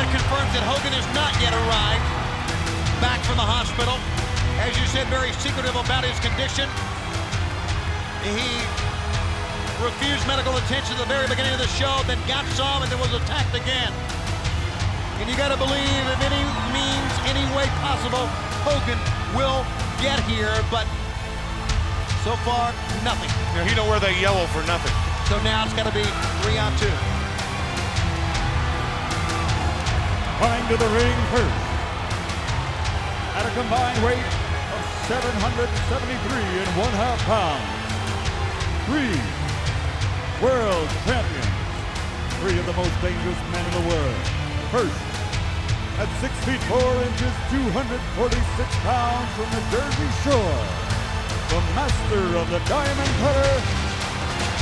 Flair confirms that Hogan has not yet arrived back from the hospital. As you said, very secretive about his condition. He refused medical attention at the very beginning of the show, then got some, and then was attacked again. And you gotta believe, if any means, any way possible, Hogan will get here, but so far, nothing. Yeah, he don't wear that yellow for nothing. So now it's gotta be 3-on-2. Coming to the ring first, at a combined weight of 773.5 pounds. 3 world champions, 3 of the most dangerous men in the world. First, at 6 feet 4 inches, 246 pounds from the Jersey Shore, the master of the Diamond Cutter,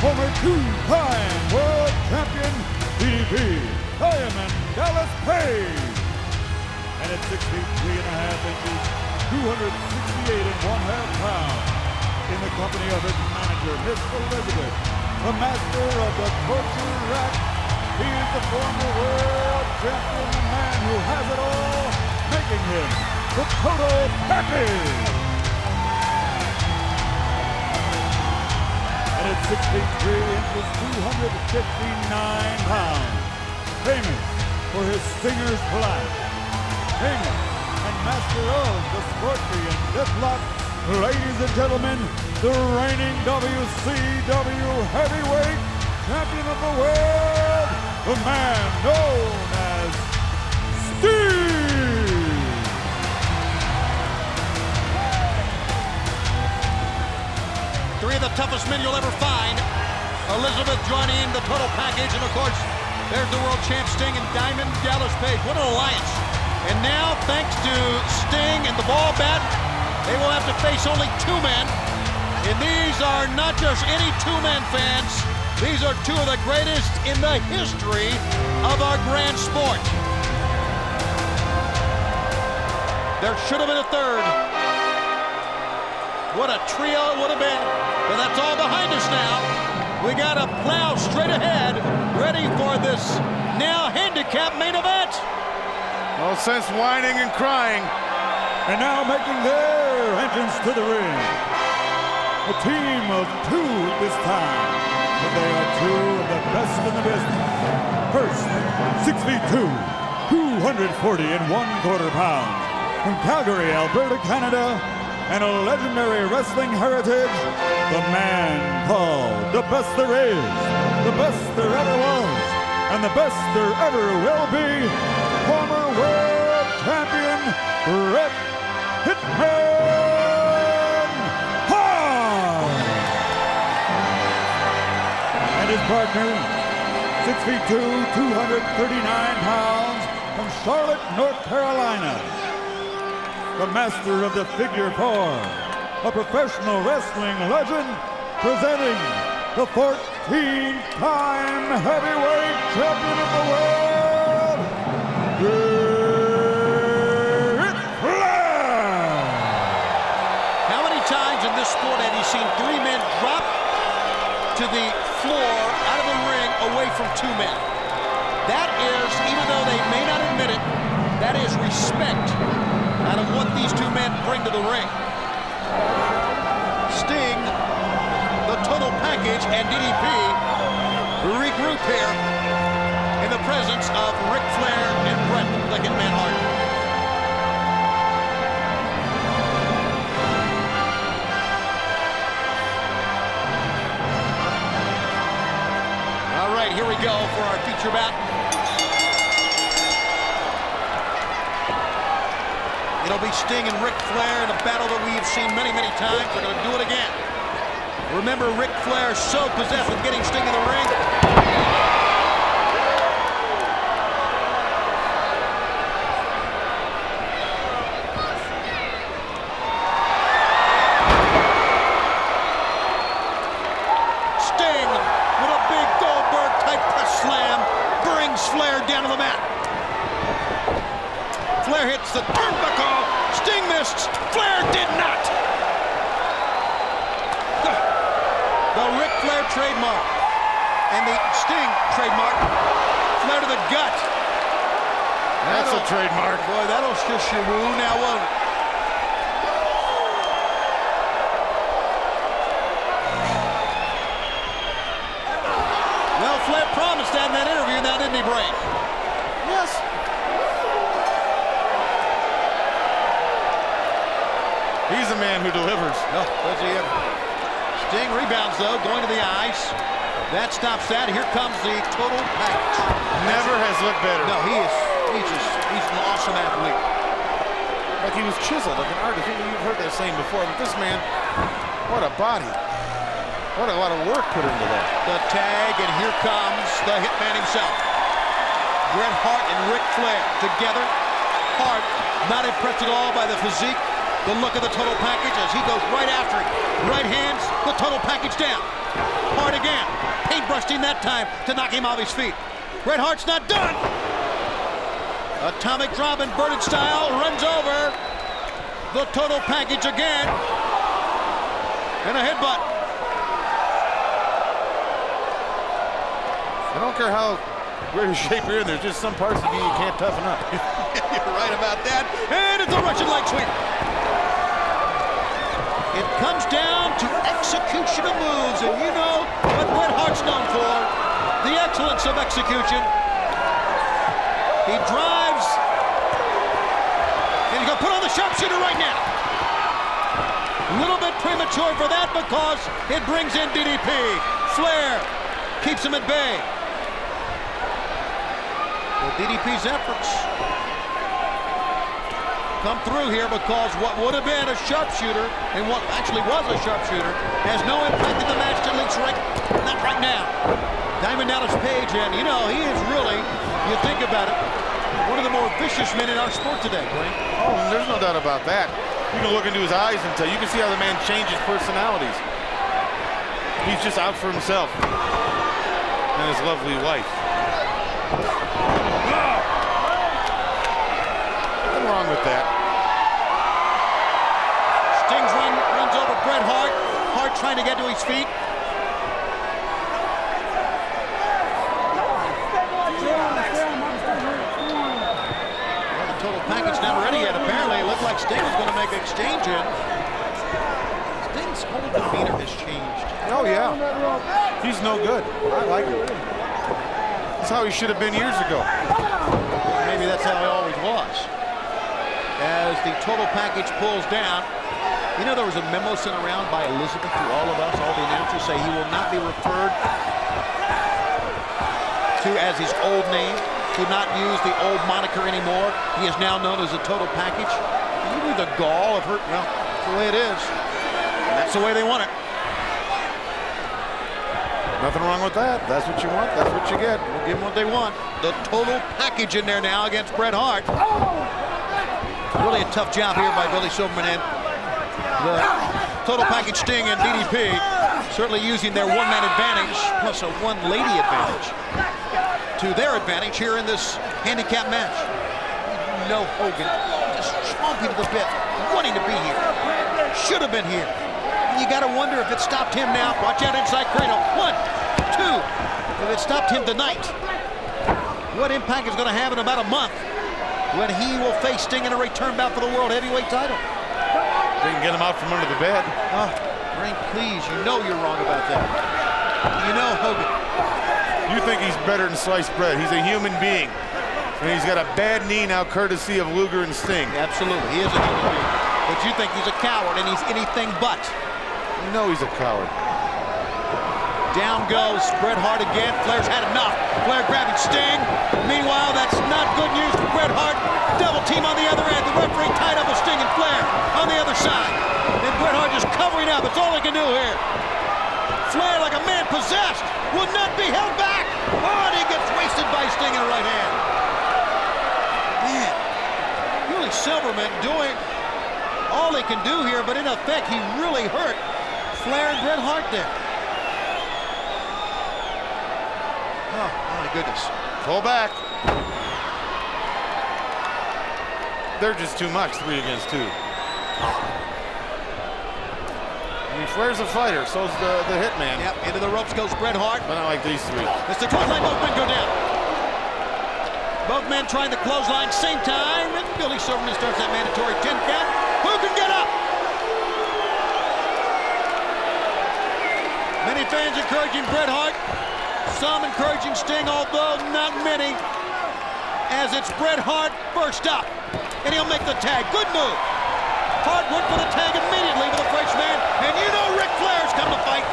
former 2-time world champion, DDP, Diamond Dallas Page. And at 6 feet 3.5 inches, 268.5 pounds, in the company of his manager, Miss Elizabeth, the master of the torture rack. He is the former world champion, the man who has it all, making him the total package. And at 6 feet 3 inches, 259 pounds, famous for his Stinger's Flash, famous and master of the Scorpion Deathlock. Ladies and gentlemen, the reigning WCW heavyweight champion of the world, the man known as Sting! Three of the toughest men you'll ever find. Elizabeth joining the total package, and of course, there's the world champ Sting and Diamond Dallas Page. What an alliance. And now, thanks to Sting and the ball bat, they will have to face only 2 men. And these are not just any 2-man fans. These are 2 of the greatest in the history of our grand sport. There should have been a 3rd. What a trio it would have been. But that's all behind us now. We got to plow straight ahead, ready for this now handicap main event. No sense whining and crying. And now making their entrance to the ring, a team of 2 this time, but they are 2 of the best in the business. First, 6 feet 2, 240.25 pounds, from Calgary, Alberta, Canada, and a legendary wrestling heritage, the man called the best there is, the best there ever was, and the best there ever will be, former world champion, Bret Hitman Hart! And his partner, 6 feet 2, 239 pounds, from Charlotte, North Carolina, the master of the figure 4, a professional wrestling legend, presenting the 14-time heavyweight champion of the world, Ric Flair! How many times in this sport have you seen 3 men drop to the floor out of the ring away from 2 men? That is, even though they may not admit it, that is respect out of what these 2 men bring to the ring. Sting, the total package, and DDP regroup here in the presence of Ric Flair and Bret the Hitman Hart. All right, here we go for our feature bout. It'll be Sting and Ric Flair in a battle that we have seen many, many times. They're going to do it again. Remember, Ric Flair so possessed with getting Sting in the ring. Sting with a big Goldberg-type press slam brings Flair down to the mat. Flair hits the turnbuckle. Sting missed. Flair did not. The Ric Flair trademark and the Sting trademark. Flair to the gut. That's a trademark. Boy, that'll shush your wound now, won't it? Well, Flair promised that in that interview, now didn't he, Brain? Yes. He's a man who delivers. Oh, does he ever? Sting rebounds, though, going to the ice. That stops that. Here comes the total package. Never has looked better. No, he's an awesome athlete. Like he was chiseled, like an artist. You've heard that saying before, but this man, what a body. What a lot of work put into that. The tag, and here comes the Hitman himself. Bret Hart and Ric Flair together. Hart not impressed at all by the physique, the look of the total package as he goes right after it. Right hands, the total package down. Hart again, paintbrushing that time to knock him off his feet. Bret Hart's not done. Atomic drop inverted style, runs over the total package again. And a headbutt. I don't care how great a shape you're in, there's just some parts of you can't toughen up. You're right about that. And it's a Russian leg sweep. It comes down to execution of moves, and you know what Bret Hart's known for, the excellence of execution. He drives, and he's gonna put on the sharpshooter right now. A little bit premature for that because it brings in DDP. Flair keeps him at bay. Well, DDP's efforts come through here because what would have been a sharpshooter, and what actually was a sharpshooter, has no impact in the match, at least not right now. Diamond Dallas Page, and you know, he is really, you think about it, one of the more vicious men in our sport today, Blaine. Oh, there's no doubt about that. You can look into his eyes and tell. You can see how the man changes personalities. He's just out for himself and his lovely wife. Nothing wrong with that. Sting's runs over Bret Hart. Hart trying to get to his feet. Well, the total package not ready yet. Apparently, it looked like Sting was going to make an exchange in. Sting's whole demeanor has changed. Oh, yeah. He's no good. I like him. That's how he should have been years ago. Maybe that's how he always was. As the total package pulls down, you know, there was a memo sent around by Elizabeth to all of us, all the announcers, say he will not be referred to as his old name, to not use the old moniker anymore. He is now known as the total package. You knew the gall of her. Well, that's the way it is. And that's the way they want it. Nothing wrong with that. That's what you want. That's what you get. We'll give them what they want. The total package in there now against Bret Hart. Really a tough job here by Billy Silverman and the total package Sting and DDP certainly using their one-man advantage plus a one-lady advantage to their advantage here in this handicap match. No Hogan just chomping to the bit, wanting to be here. Should have been here. You got to wonder if it stopped him now. Watch out inside cradle. 1, 2. If it stopped him tonight, what impact is going to have in about a month when he will face Sting in a return bout for the World Heavyweight title? They can get him out from under the bed. Oh, Frank, please, you know you're wrong about that. You know Hogan. You think he's better than sliced bread. He's a human being. And he's got a bad knee now courtesy of Luger and Sting. Absolutely, he is a human being. But you think he's a coward and he's anything but. You know he's a coward. Down goes Bret Hart again. Flair's had enough. Flair grabbing Sting. Meanwhile, that's not good news for Bret Hart. Double team on the other end. The referee tied up with Sting and Flair on the other side. And Bret Hart just covering up. It's all he can do here. Flair, like a man possessed, will not be held back. Oh, and he gets wasted by Sting in the right hand. Man, Billy Silverman doing all he can do here, but in effect, he really hurt Flair and Bret Hart there. Oh, my goodness. Pull back. They're just too much, 3 against 2. I mean, Flair's a fighter, so's the Hitman. Yep, into the ropes goes Bret Hart. But not like these 3. Mr. Twilight Boatman go down. Both men trying the clothesline, same time, and Billy Silverman starts that mandatory 10 count. Who can get up? Many fans encouraging Bret Hart, some encouraging Sting, although not many, as it's Bret Hart first up, and he'll make the tag. Good move. Hart went for the tag immediately with the Frenchman, and you know Ric Flair's come to fight.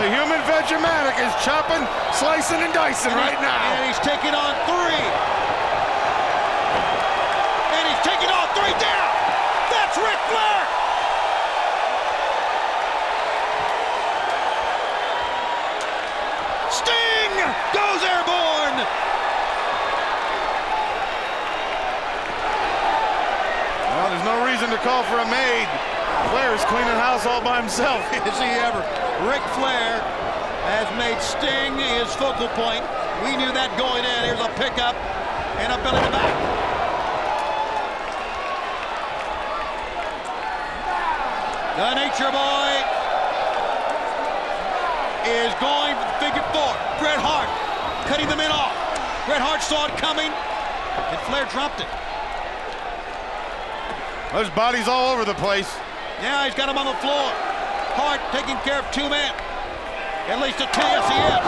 The human Vegematic is chopping, slicing, and dicing right now. And he's taking on 3. And he's taking on 3 down. That's Ric Flair. Sting goes airborne. Well, there's no reason to call for a maid. Flair's cleaning house all by himself. Is he ever? Ric Flair has made Sting his focal point. We knew that going in. Here's a pickup and a belly to back. The Nature Boy is going for the figure 4. Bret Hart cutting the men off. Bret Hart saw it coming, and Flair dropped it. There's bodies all over the place. Now he's got him on the floor. Hart taking care of 2 men. At least a 2, yes he is.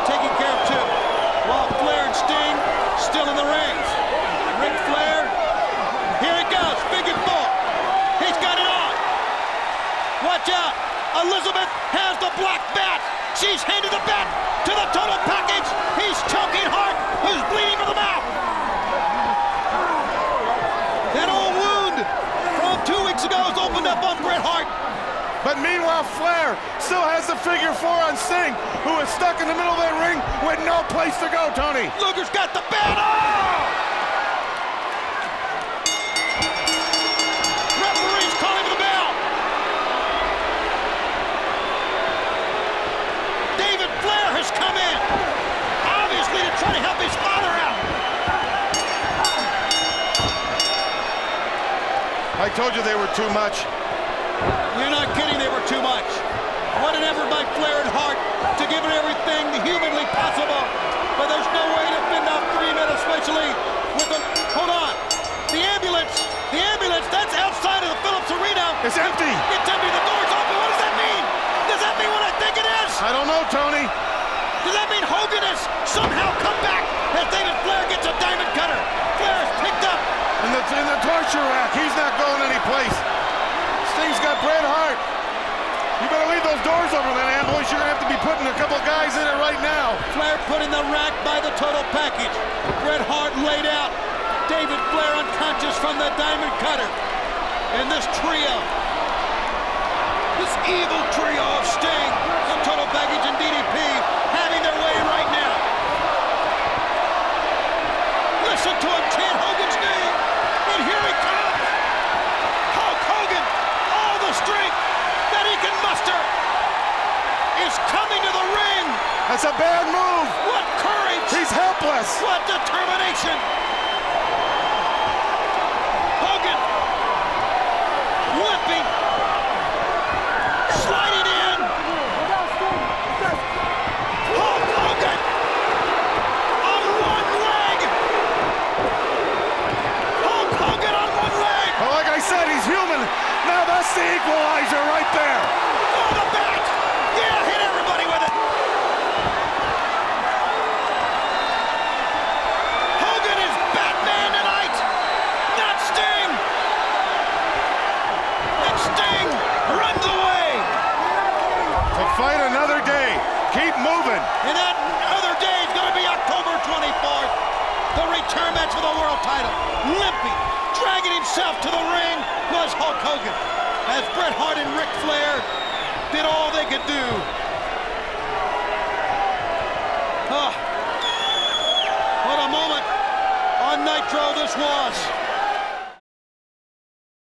Taking care of 2. While Flair and Sting still in the ring. Ric Flair, here it goes, figure 4. He's got it on. Watch out. Elizabeth has the black bat. She's handed the bat to the total package. He's choking Hart, who's bleeding from the mouth. That old wound from 2 weeks ago has opened up on Bret Hart. But meanwhile, Flair still has the figure 4 on Sting, who is stuck in the middle of that ring with no place to go, Tony. Luger's got the bat. Oh! Referee's calling for the bell. David Flair has come in, obviously to try to help his father out. I told you they were too much. You're not kidding, they were too much. What an effort by Flair and Hart to give it everything humanly possible. But there's no way to fend off 3 men, especially with the... Hold on. The ambulance, that's outside of the Phillips Arena. It's empty. It's empty, the door's open. What does that mean? Does that mean what I think it is? I don't know, Tony. Does that mean Hogan has somehow come back as David Flair gets a diamond cutter? Flair is picked up. In the torture rack, he's not going anyplace. Sting's got Bret Hart. You better leave those doors open in that ambulance. You're going to have to be putting a couple guys in it right now. Flair put in the rack by the total package. Bret Hart laid out. David Flair unconscious from the diamond cutter. And this trio, this evil trio of Sting, the total package, and DDP having their way right now. Listen to him chant Hogan's name. And here he comes. Hulk Hogan, all the strength that he can muster, is coming to the ring. That's a bad move. What courage! He's helpless. What determination! Hogan whipping, sliding in. Hulk Hogan on one leg. Hulk Hogan on one leg. But like I said, he's human. Now that's the equalizer right there. Oh, the bat! Yeah, hit everybody with it. Hogan is Batman tonight, not Sting. And Sting runs away. To fight another day. Keep moving. And that other day is going to be October 24th. The return match for the world title. Limping, dragging himself to the ring was Hulk Hogan, as Bret Hart and Ric Flair did all they could do. What a moment on Nitro this was.